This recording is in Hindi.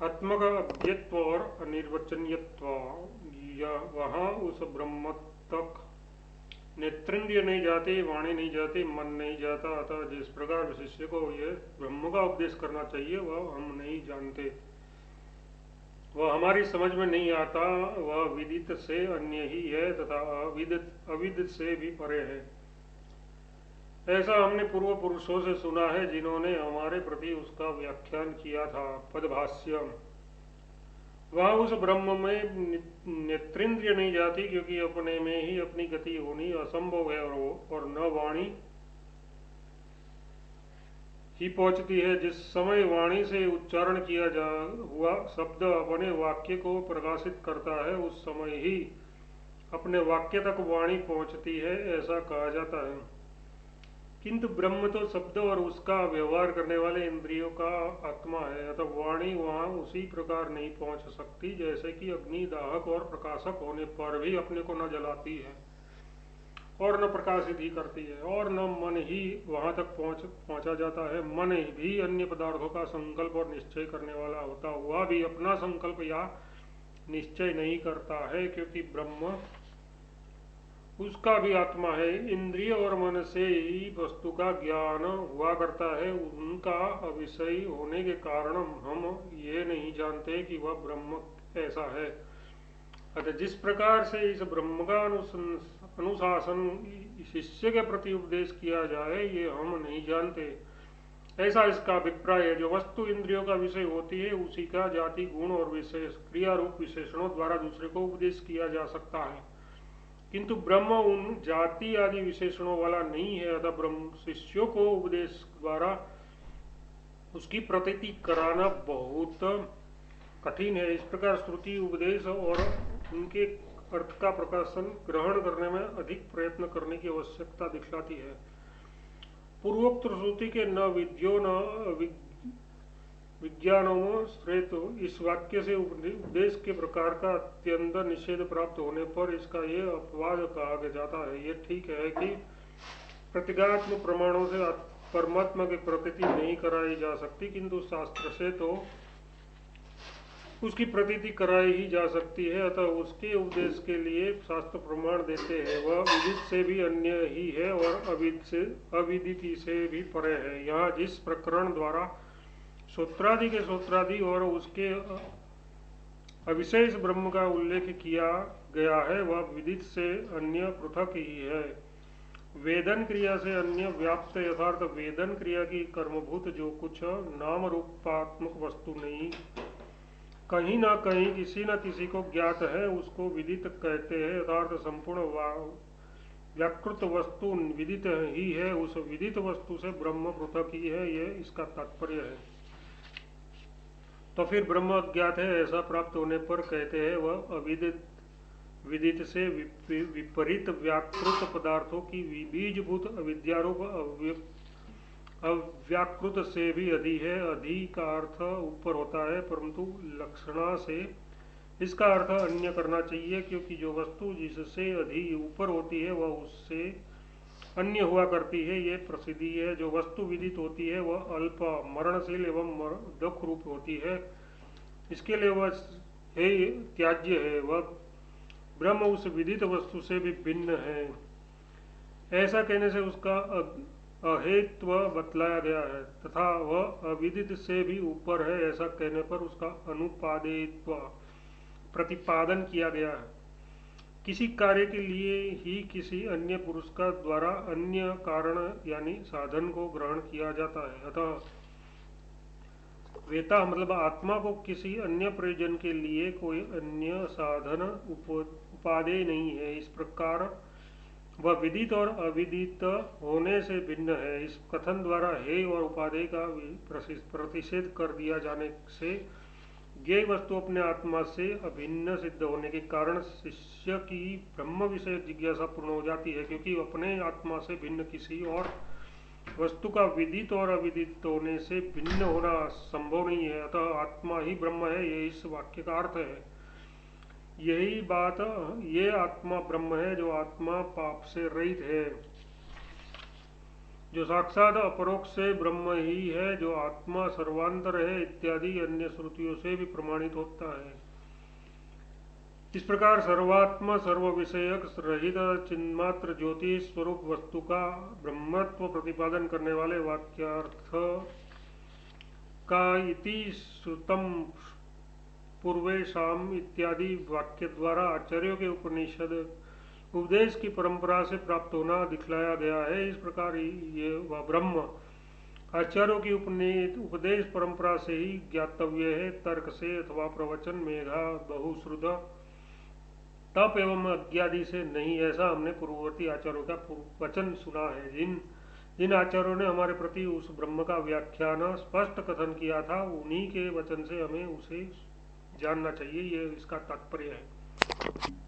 आत्मा का अव्ययत्व और अनिर्वचनीयत्व, वहाँ उस ब्रह्म तक नेत्रेंद्रिय नहीं जाते, वाणी नहीं जाती, मन नहीं जाता। अतः जिस प्रकार शिष्य को यह ब्रह्म का उपदेश करना चाहिए वह हम नहीं जानते, वह हमारी समझ में नहीं आता, वह विदित से अन्य ही है तथा अविदित से भी परे है। ऐसा हमने पूर्व पुरुषों से सुना है जिन्होंने हमारे प्रति उसका व्याख्यान किया था। पदभाष्य, वह उस ब्रह्म में नेत्रेंद्रिय नहीं जाती क्योंकि अपने में ही अपनी गति होनी असंभव है, और न वाणी ही पहुंचती है। जिस समय वाणी से उच्चारण किया जा हुआ शब्द अपने वाक्य को प्रकाशित करता है उस समय ही अपने वाक्य तक वाणी पहुंचती है, ऐसा कहा जाता है। किंतु ब्रह्म तो शब्द और उसका व्यवहार करने वाले इंद्रियों का आत्मा है, अतः वाणी वहां उसी प्रकार नहीं पहुंच सकती जैसे कि अग्नि दाहक और प्रकाशक होने पर भी अपने को न जलाती है और न प्रकाशित ही करती है, और न मन ही वहां तक पहुंचा जाता है। मन भी अन्य पदार्थों का संकल्प और निश्चय करने वाला होता हुआ भी अपना संकल्प या निश्चय नहीं करता है, क्योंकि ब्रह्म उसका भी आत्मा है। इंद्रिय और मन से ही वस्तु का ज्ञान हुआ करता है, उनका अविषय होने के कारण हम ये नहीं जानते कि वह ब्रह्म ऐसा है। अतः जिस प्रकार से इस ब्रह्म का अनुशासन शिष्य के प्रति उपदेश किया जाए ये हम नहीं जानते, ऐसा इसका अभिप्राय है। जो वस्तु इंद्रियों का विषय होती है उसी का जाति गुण और विशेष क्रिया रूप विशेषणों द्वारा दूसरे को उपदेश किया जा सकता है, किंतु ब्रह्म उन जाति आदि विशेषणों वाला नहीं है। अतः ब्रह्म शिष्यों को उपदेश द्वारा उसकी प्रतीति कराना बहुत कठिन है। इस प्रकार श्रुति उपदेश और उनके अर्थ का प्रकाशन ग्रहण करने में अधिक प्रयत्न करने की आवश्यकता दिखलाती है। पूर्वोक्त श्रुति के न विद्यो न विज्ञानों श्रेत इस वाक्य से उपदेश के प्रकार का अत्यंत निषेध प्राप्त होने पर इसका ये अपवाद कहा जाता है। ये ठीक है कि प्रतीकात्मक प्रमाणों से परमात्मा की प्रतीति नहीं कराई जा सकती, किंतु शास्त्र से तो उसकी प्रतीति कराई ही जा सकती है। अतः उसके उपदेश के लिए शास्त्र प्रमाण देते हैं। वह विदित से भी अन्य ही है और अविदित से भी परे है। यहाँ जिस प्रकरण द्वारा श्रोत्रादि के श्रोत्रादि और उसके अविशेष ब्रह्म का उल्लेख किया गया है वह विदित से अन्य पृथक ही है। वेदन क्रिया से अन्य व्याप्त यथार्थ वेदन क्रिया की कर्मभूत जो कुछ नाम रूपात्मक वस्तु नहीं कहीं ना कहीं किसी न किसी को ज्ञात है उसको विदित कहते हैं। यथार्थ संपूर्ण व्याकृत वस्तु विदित ही है, उस विदित वस्तु से ब्रह्म पृथक ही है, यह इसका तात्पर्य है। तो फिर ब्रह्म अज्ञात है ऐसा प्राप्त होने पर कहते हैं वह विदित से विपरीत व्याकृत पदार्थों की बीजभूत अविद्यारूप अव्याकृत से भी अधि है। अधि का अर्थ ऊपर होता है, परंतु लक्षणा से इसका अर्थ अन्य करना चाहिए, क्योंकि जो वस्तु जिससे अधि ऊपर होती है वह उससे अन्य हुआ करती है, ये प्रसिद्धि है। जो वस्तु विदित होती है वह अल्प मरणशील एवं दुख रूप होती है, इसके लिए वह है त्याज्य है। वह ब्रह्म उस विदित वस्तु से भी भिन्न है, ऐसा कहने से उसका अहेत्व बतलाया गया है, तथा वह अविदित से भी ऊपर है ऐसा कहने पर उसका अनुपादेत्व प्रतिपादन किया गया है। किसी कार्य के लिए ही किसी अन्य पुरुष का द्वारा अन्य कारण यानी साधन को ग्रहण किया जाता है। अतः वेता मतलब आत्मा को किसी अन्य प्रयोजन के लिए कोई अन्य साधन उपादेय नहीं है। इस प्रकार वह विदित और अविदित होने से भिन्न है। इस कथन द्वारा हे और उपादेय का प्रतिषेध कर दिया जाने से ज्ञेय वस्तु अपने आत्मा से अभिन्न सिद्ध होने के कारण शिष्य की ब्रह्म विषय जिज्ञासा पूर्ण हो जाती है, क्योंकि अपने आत्मा से भिन्न किसी और वस्तु का विदित और अविदित होने से भिन्न होना संभव नहीं है। अतः आत्मा ही ब्रह्म है, ये इस वाक्य का अर्थ है। यही बात ये आत्मा ब्रह्म है जो आत्मा पाप से रहित है। जो साक्षात अपरोक्ष से ब्रह्म ही है, जो आत्मा सर्वांतर है इत्यादि अन्य श्रुतियों से भी प्रमाणित होता है। इस प्रकार सर्वात्म सर्व विषयक रहित चिन्मात्र ज्योति स्वरूप वस्तु का ब्रह्मत्व प्रतिपादन करने वाले वाक्यार्थ का इति श्रुतम पूर्वेशाम इत्यादि वाक्य द्वारा आचार्यों के उपनिषद उपदेश की परंपरा से प्राप्त होना दिखलाया गया है। इस प्रकार ये वह ब्रह्म आचार्यों की उपदेश परंपरा से ही ज्ञातव्य है, तर्क से अथवा प्रवचन मेघा बहुश्रुत तप एवं अज्ञादि से नहीं। ऐसा हमने पूर्ववर्ती आचार्यों का वचन सुना है। जिन आचार्यों ने हमारे प्रति उस ब्रह्म का व्याख्यान स्पष्ट कथन किया था, उन्हीं के वचन से हमें उसे जानना चाहिए, ये इसका तात्पर्य है।